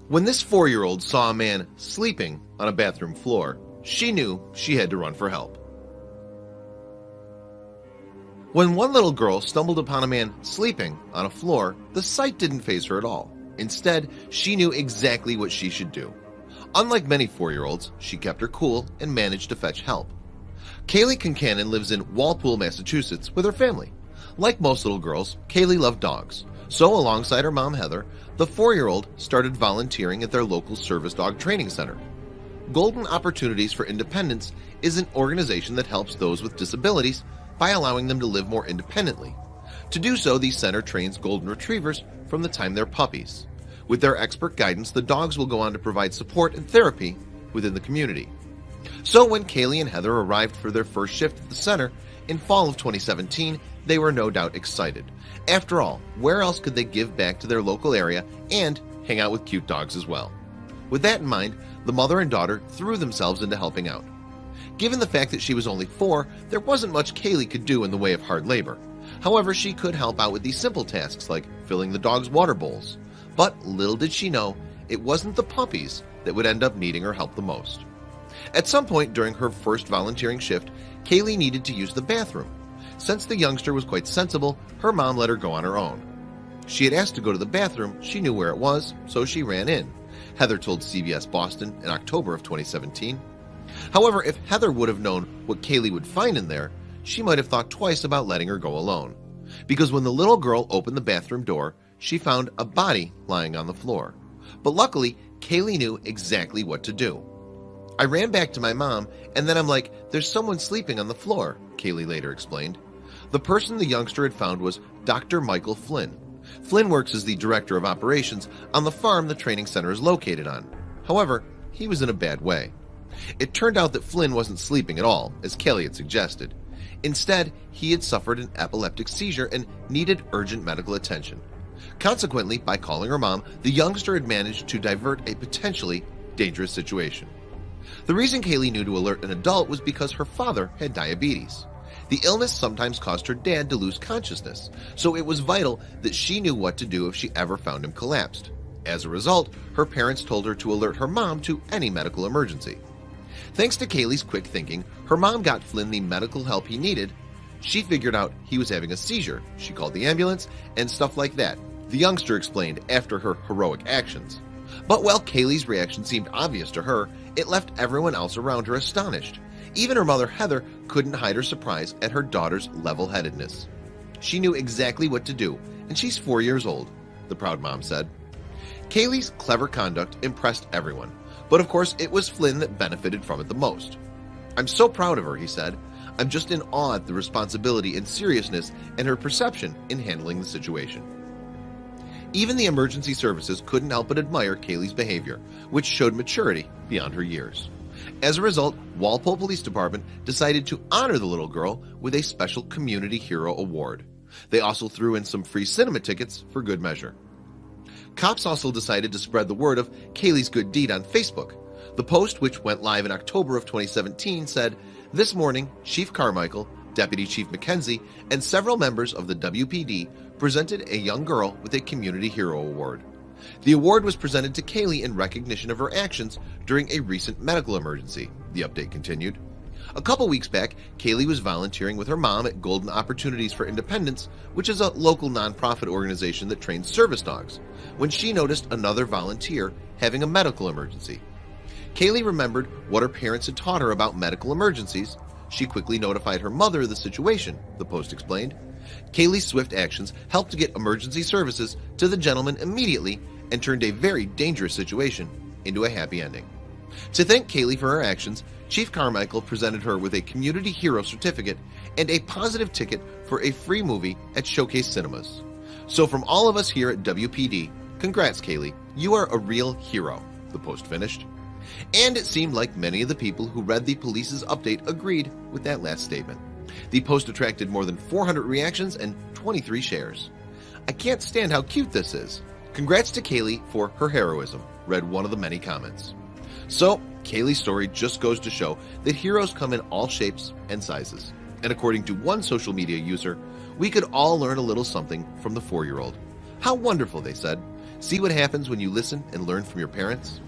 When this 4-year-old saw a man sleeping on a bathroom floor, she knew she had to run for help. When one little girl stumbled upon a man sleeping on a floor, the sight didn't faze her at all. Instead, she knew exactly what she should do. Unlike many 4-year-olds, she kept her cool and managed to fetch help. Kaylee Concannon lives in Walpole, Massachusetts with her family. Like most little girls, Kaylee loved dogs. So alongside her mom Heather, the 4-year-old started volunteering at their local service dog training center. Golden Opportunities for Independence is an organization that helps those with disabilities by allowing them to live more independently. To do so, the center trains golden retrievers from the time they're puppies. With their expert guidance, the dogs will go on to provide support and therapy within the community. So when Kaylee and Heather arrived for their first shift at the center in fall of 2017, they were no doubt excited. After all, where else could they give back to their local area and hang out with cute dogs as well? With that in mind, the mother and daughter threw themselves into helping out. Given the fact that she was only 4, there wasn't much Kaylee could do in the way of hard labor. However, she could help out with these simple tasks like filling the dog's water bowls. But little did she know, it wasn't the puppies that would end up needing her help the most. At some point during her first volunteering shift, Kaylee needed to use the bathroom. Since the youngster was quite sensible, her mom let her go on her own. She had asked to go to the bathroom, she knew where it was, so she ran in. Heather told CBS Boston in October of 2017. However, if Heather would have known what Kaylee would find in there, she might have thought twice about letting her go alone. Because when the little girl opened the bathroom door, she found a body lying on the floor. But luckily, Kaylee knew exactly what to do. I ran back to my mom, and then I'm like, there's someone sleeping on the floor, Kaylee later explained. The person the youngster had found was Dr. Michael Flynn. Flynn works as the director of operations on the farm the training center is located on. However, he was in a bad way. It turned out that Flynn wasn't sleeping at all, as Kaylee had suggested. Instead, he had suffered an epileptic seizure and needed urgent medical attention. Consequently, by calling her mom, the youngster had managed to divert a potentially dangerous situation. The reason Kaylee knew to alert an adult was because her father had diabetes. The illness sometimes caused her dad to lose consciousness, so it was vital that she knew what to do if she ever found him collapsed. As a result, her parents told her to alert her mom to any medical emergency. Thanks to Kaylee's quick thinking, her mom got Flynn the medical help he needed. She figured out he was having a seizure. She called the ambulance and stuff like that, the youngster explained after her heroic actions. But while Kaylee's reaction seemed obvious to her, it left everyone else around her astonished. Even her mother Heather couldn't hide her surprise at her daughter's level-headedness. She knew exactly what to do, and she's 4 years old, the proud mom said. Kaylee's clever conduct impressed everyone, but of course it was Flynn that benefited from it the most. I'm so proud of her, he said. I'm just in awe at the responsibility and seriousness and her perception in handling the situation. Even the emergency services couldn't help but admire Kaylee's behavior, which showed maturity beyond her years. As a result, Walpole Police Department decided to honor the little girl with a special Community Hero Award. They also threw in some free cinema tickets for good measure. Cops also decided to spread the word of Kaylee's good deed on Facebook. The post, which went live in October of 2017, said, "This morning, Chief Carmichael, Deputy Chief McKenzie, and several members of the WPD presented a young girl with a Community Hero Award. The award was presented to Kaylee in recognition of her actions during a recent medical emergency," the update continued. A couple weeks back, Kaylee was volunteering with her mom at Golden Opportunities for Independence, which is a local nonprofit organization that trains service dogs, when she noticed another volunteer having a medical emergency. Kaylee remembered what her parents had taught her about medical emergencies. She quickly notified her mother of the situation, the post explained. Kaylee's swift actions helped to get emergency services to the gentleman immediately and turned a very dangerous situation into a happy ending. To thank Kaylee for her actions, Chief Carmichael presented her with a Community Hero certificate and a positive ticket for a free movie at Showcase Cinemas. So from all of us here at WPD, congrats Kaylee, you are a real hero, the post finished. And it seemed like many of the people who read the police's update agreed with that last statement. The post attracted more than 400 reactions and 23 shares. "I can't stand how cute this is. Congrats to Kaylee for her heroism," read one of the many comments. So, Kaylee's story just goes to show that heroes come in all shapes and sizes. And according to one social media user, we could all learn a little something from the 4-year-old. How wonderful, they said. See what happens when you listen and learn from your parents?